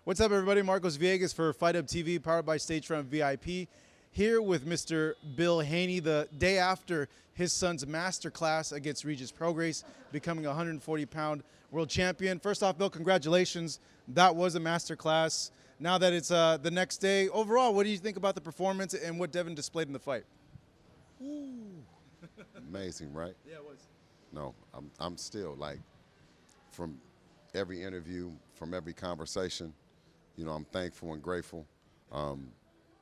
What's up, everybody? Marcos Villegas for Fight Up TV, powered by Stagefront VIP. Here with Mr. Bill Haney the day after his son's masterclass against Regis Prograis, becoming a 140-pound world champion. First off, Bill, congratulations. That was a masterclass. Now that it's the next day, overall, what do you think about the performance and what Devin displayed in the fight? Ooh. Amazing, right? Yeah, it was. No, I'm still like, from every interview, from every conversation, you know, I'm thankful and grateful.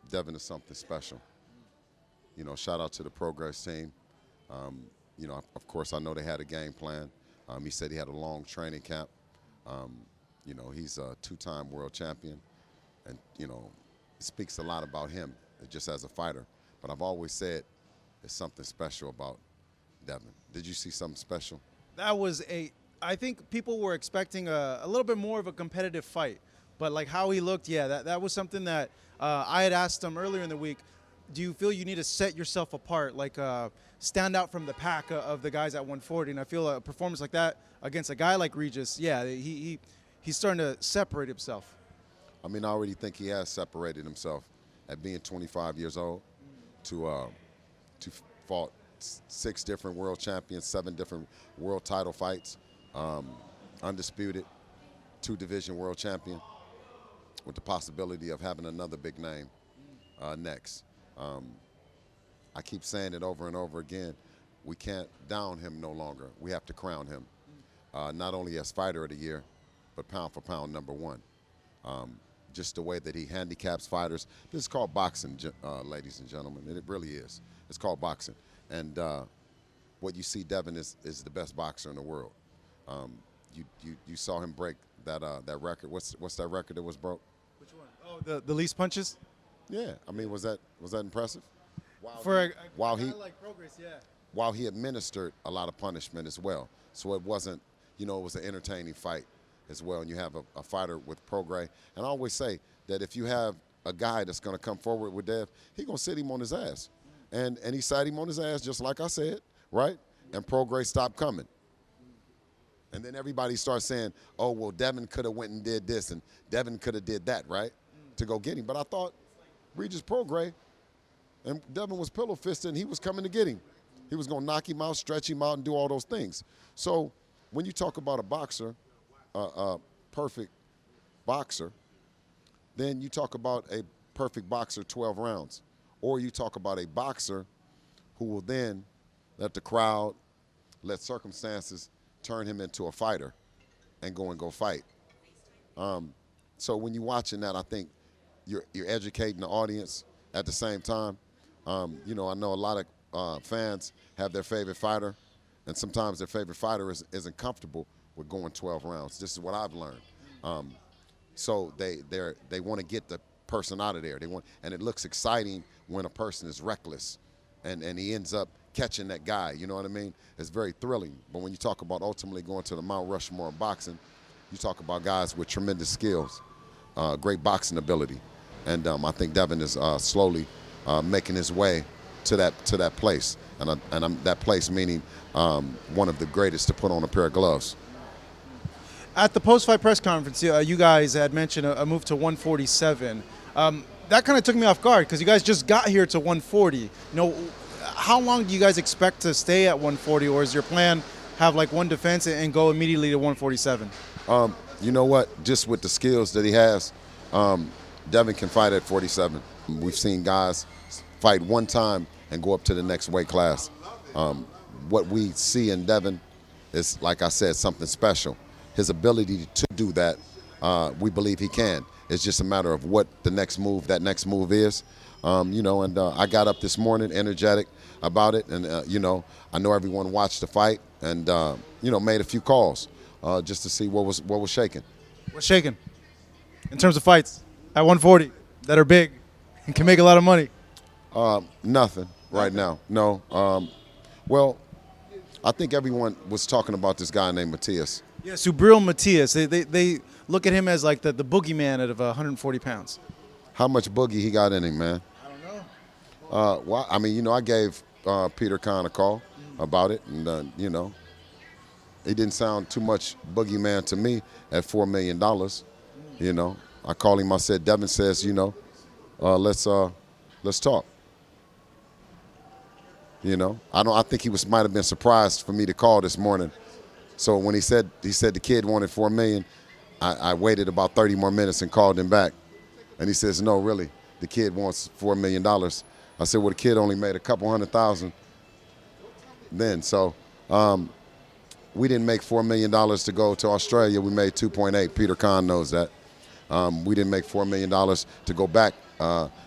Devin is something special. You know, shout out to the Progress team. You know, of course, I know they had a game plan. He said he had a long training camp. You know, he's a two-time world champion. And, you know, it speaks a lot about him just as a fighter. But I've always said there's something special about Devin. Did you see something special? That was I think people were expecting a little bit more of a competitive fight. But like how he looked, yeah, that was something that I had asked him earlier in the week. Do you feel you need to set yourself apart, like stand out from the pack of the guys at 140? And I feel a performance like that against a guy like Regis, yeah, he's starting to separate himself. I mean, I already think he has separated himself at being 25 years old to fought 6 different world champions, 7 different world title fights, undisputed, 2-division world champion, with the possibility of having another big name next. I keep saying it over and over again. We can't down him no longer. We have to crown him, not only as fighter of the year, but pound for pound #1. Just the way that he handicaps fighters. This is called boxing, ladies and gentlemen, and it really is. It's called boxing. And what you see, Devin is the best boxer in the world. You saw him break that record. What's that record that was broke? Which one? Oh, the least punches? Yeah, I mean, was that impressive? For a while guy he like Prograis, yeah. While he administered a lot of punishment as well, so it wasn't, you know, it was an entertaining fight as well. And you have a fighter with Prograis, and I always say that if you have a guy that's going to come forward with Dev, he's going to sit him on his ass, and he sat him on his ass just like I said, right? And Prograis stopped coming. And then everybody starts saying, oh, well, Devin could have went and did this, and Devin could have did that, right, to go get him. But I thought Regis Prograis, and Devin was pillow fisted, and he was coming to get him. He was going to knock him out, stretch him out, and do all those things. So when you talk about a boxer, a perfect boxer, then you talk about a perfect boxer 12 rounds. Or you talk about a boxer who will then let the crowd, let circumstances turn him into a fighter and go fight. So when you're watching that, I think you're educating the audience at the same time. You know, I know a lot of fans have their favorite fighter, and sometimes their favorite fighter isn't comfortable with going 12 rounds. This is what I've learned. So they want to get the person out of there. And it looks exciting when a person is reckless and he ends up catching that guy, you know what I mean? It's very thrilling. But when you talk about ultimately going to the Mount Rushmore of boxing, you talk about guys with tremendous skills, great boxing ability. And I think Devin is slowly making his way to that place. And that place meaning one of the greatest to put on a pair of gloves. At the post-fight press conference, you guys had mentioned a move to 147. That kind of took me off guard because you guys just got here to 140. You know, how long do you guys expect to stay at 140, or is your plan have like one defense and go immediately to 147? You know what? Just with the skills that he has, Devin can fight at 47. We've seen guys fight one time and go up to the next weight class. What we see in Devin is, like I said, something special. His ability to do that, we believe he can. It's just a matter of what that next move is. You know, and I got up this morning energetic about it, and you know, I know everyone watched the fight, and you know, made a few calls just to see what was shaking. What's shaking in terms of fights at 140 that are big and can make a lot of money? Nothing right now. No. Well, I think everyone was talking about this guy named Matias. Yeah, Subriel Matias. They look at him as like the boogeyman out of 140 pounds. How much boogie he got in him, man? I don't know. Well, I mean, you know, I gave Peter Kahn a call about it, and you know, he didn't sound too much boogeyman to me at $4 million. You know, I called him. I said, Devin says, let's talk. I think he might have been surprised for me to call this morning. So when he said the kid wanted $4 million, I waited about 30 more minutes and called him back. And he says, no, really, the kid wants $4 million. I said, well, the kid only made a couple $100,000 then. So we didn't make $4 million to go to Australia. We made 2.8. Peter Kahn knows that. We didn't make $4 million to go back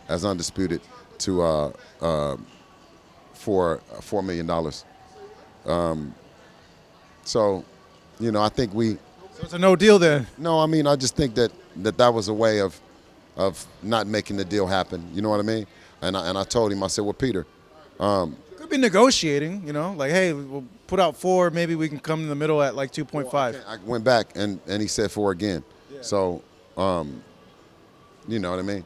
as undisputed to for $4 million. So, I think we. So it's a no deal then. No, I mean, I just think that was a way of not making the deal happen. You know what I mean? And I told him, I said, well, Peter. Could be negotiating, like, hey, we'll put out 4, maybe we can come in the middle at like 2.5. Well, I went back and he said 4 again. Yeah. So, you know what I mean?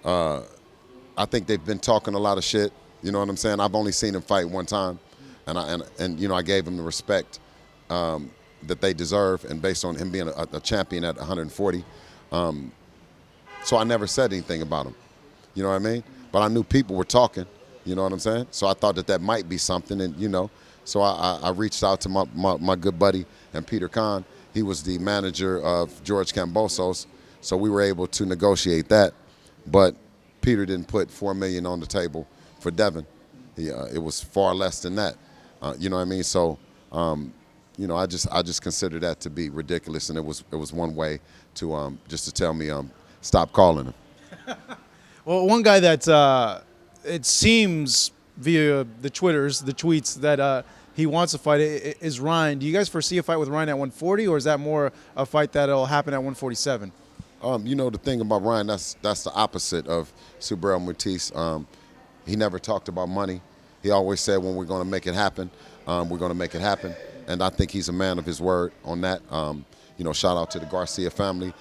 I think they've been talking a lot of shit. You know what I'm saying? I've only seen him fight one time, and I gave him the respect that they deserve, and based on him being a champion at 140. So I never said anything about him. You know what I mean? But I knew people were talking. You know what I'm saying? So I thought that might be something, and so I reached out to my good buddy and Peter Kahn. He was the manager of George Kambosos, so we were able to negotiate that. But Peter didn't put $4 million on the table for Devin. It was far less than that. You know what I mean? So, I just consider that to be ridiculous, and it was one way to just to tell me stop calling him. Well, one guy that it seems via the tweets that he wants to fight is Ryan. Do you guys foresee a fight with Ryan at 140, or is that more a fight that'll happen at 147? The thing about Ryan, that's the opposite of Subriel Matias. He never talked about money. He always said, when we're going to make it happen, we're going to make it happen. And I think he's a man of his word on that. Shout out to the Garcia family.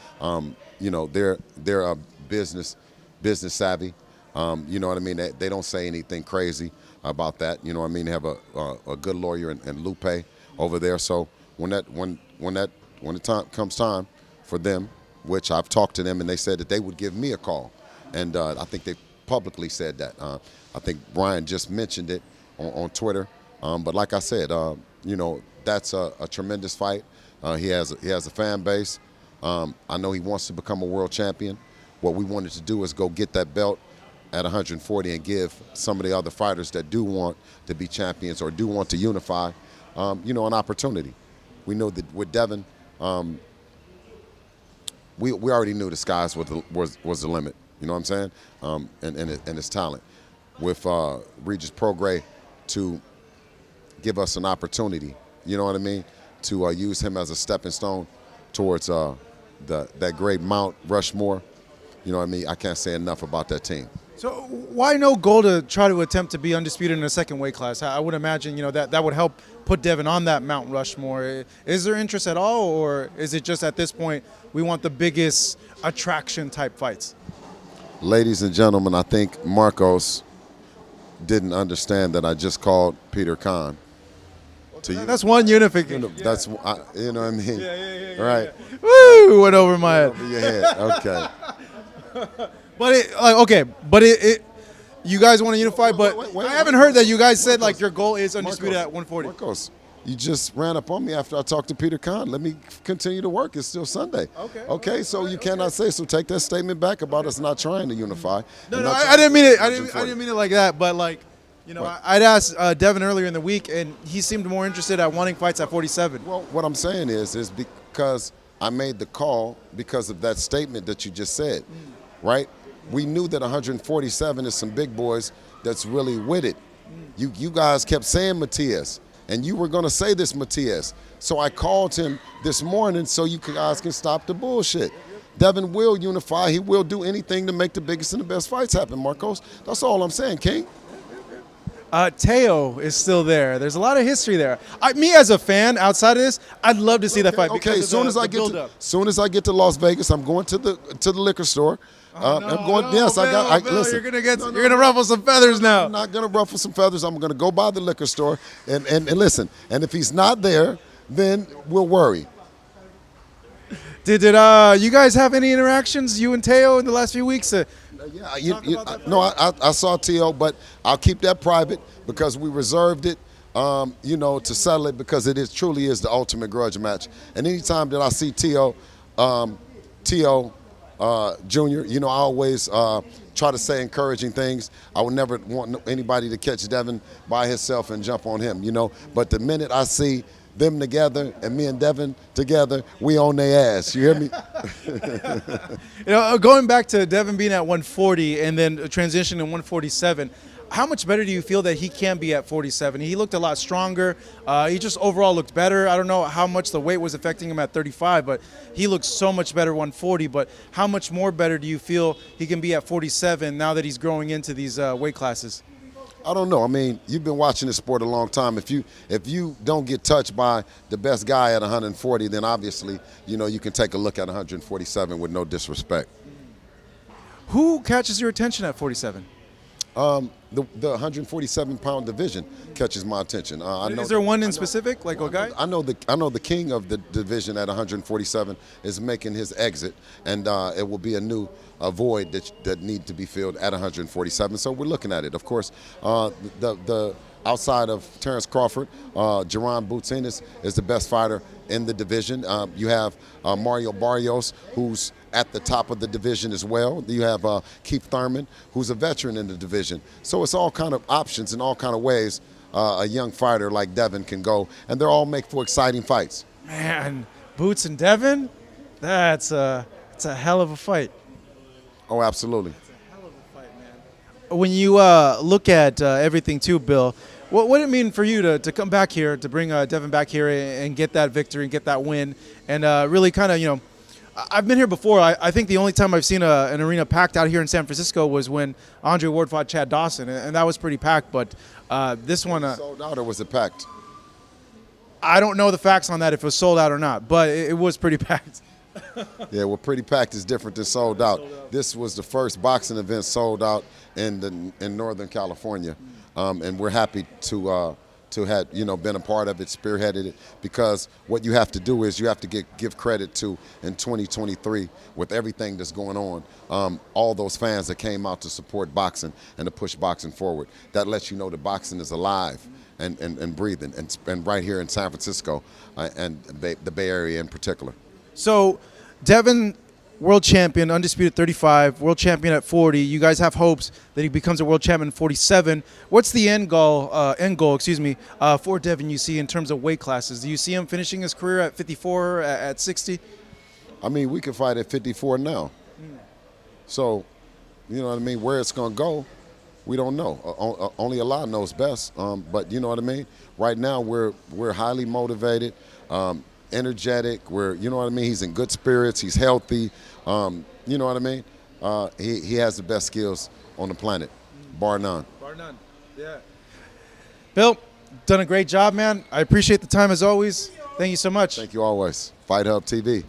They're a business savvy. You know what I mean? They don't say anything crazy about that. You know what I mean? They have a good lawyer in Lupe over there. So when the time comes time for them, which I've talked to them, and they said that they would give me a call, and I think they publicly said that. I think Brian just mentioned it on Twitter. But like I said, that's a tremendous fight. He has a fan base. I know he wants to become a world champion. What we wanted to do is go get that belt at 140 and give some of the other fighters that do want to be champions or do want to unify, an opportunity. We know that with Devin, we already knew the skies was the limit. You know what I'm saying? And his talent. With Regis Prograis to give us an opportunity, you know what I mean, to use him as a stepping stone towards that great Mount Rushmore. You know what I mean? I can't say enough about that team. So why no goal to try to attempt to be undisputed in a second weight class? I would imagine that would help put Devin on that Mount Rushmore. Is there interest at all, or is it just at this point we want the biggest attraction type fights? Ladies and gentlemen, I think Marcos didn't understand that I just called Peter Kahn. That's one unification. That's you know what I mean. Yeah. Right. Woo! Went over my head. Over your head. Okay. But you guys want to unify, but wait, I haven't heard that you guys said like your goal is undisputed at 140. Marcos, you just ran up on me after I talked to Peter Kahn. Let me continue to work. It's still Sunday. Okay. So you cannot say so. Take that statement back about us not trying to unify. No, I didn't mean it. I didn't mean it like that. But like, I'd asked Devin earlier in the week, and he seemed more interested at wanting fights at 47. Well, what I'm saying is because I made the call because of that statement that you just said, right? We knew that 147 is some big boys that's really with it. You guys kept saying Matias, and you were going to say this Matias. So I called him this morning so you guys can stop the bullshit. Devin will unify. He will do anything to make the biggest and the best fights happen, Marcos. That's all I'm saying, King. Teo is still there. There's a lot of history there. Me as a fan, outside of this, I'd love to see that fight. Okay, as soon as I get to Las Vegas, I'm going to the liquor store. I'm going. Yes, Bill, listen. You're gonna ruffle some feathers now. I'm not gonna ruffle some feathers. I'm gonna go by the liquor store and listen. And if he's not there, then we'll worry. Did you guys have any interactions, you and Teo, in the last few weeks? No, I saw Teo, but I'll keep that private because we reserved it, to settle it because it truly is the ultimate grudge match. And anytime that I see Teo Jr., I always try to say encouraging things. I would never want anybody to catch Devin by himself and jump on him, But the minute I see them together and me and Devin together, we on their ass. You hear me? Going back to Devin being at 140 and then transitioning to 147, how much better do you feel that he can be at 47? He looked a lot stronger. He just overall looked better. I don't know how much the weight was affecting him at 35, but he looks so much better 140. But how much more better do you feel he can be at 47 now that he's growing into these weight classes? I don't know. I mean, you've been watching this sport a long time. If you don't get touched by the best guy at 140, then obviously, you can take a look at 147 with no disrespect. Who catches your attention at 47? The 147-pound division catches my attention. Is there one in specific, like a guy? I know the king of the division at 147 is making his exit, and it will be a void that need to be filled at 147. So we're looking at it. Of course, the outside of Terrence Crawford, Jerron Boots is the best fighter in the division. You have Mario Barrios, who's at the top of the division as well. You have Keith Thurman, who's a veteran in the division. So it's all kind of options and all kind of ways a young fighter like Devin can go, and they're all make for exciting fights. Man, Boots and Devin, it's a hell of a fight. Oh, absolutely. It's a hell of a fight, man. When you look at everything too, Bill, what would it mean for you to come back here, to bring Devin back here and get that victory and get that win, and really kind of, I've been here before. I think the only time I've seen an arena packed out here in San Francisco was when Andre Ward fought Chad Dawson, and that was pretty packed. But this one, sold out or was it packed? I don't know the facts on that, if it was sold out or not, but it was pretty packed. Yeah, well, pretty packed is different than sold out. This was the first boxing event sold out in Northern California, and we're happy to have been a part of it, spearheaded it, because what you have to do is you have to give credit to in 2023 with everything that's going on, all those fans that came out to support boxing and to push boxing forward. That lets you know that boxing is alive and breathing, and right here in San Francisco and the Bay Area in particular. So, Devin, world champion, undisputed 35, world champion at 40. You guys have hopes that he becomes a world champion at 47. What's the end goal, for Devin, you see, in terms of weight classes? Do you see him finishing his career at 54, at 60? I mean, we can fight at 54 now. So, you know what I mean? Where it's going to go, we don't know. Only Allah knows best. But you know what I mean? Right now, we're highly motivated. Energetic, he's in good spirits, he's healthy, you know what I mean? He has the best skills on the planet, bar none. Bar none, yeah. Bill, done a great job, man. I appreciate the time as always. Thank you so much. Thank you always. Fight Hub TV.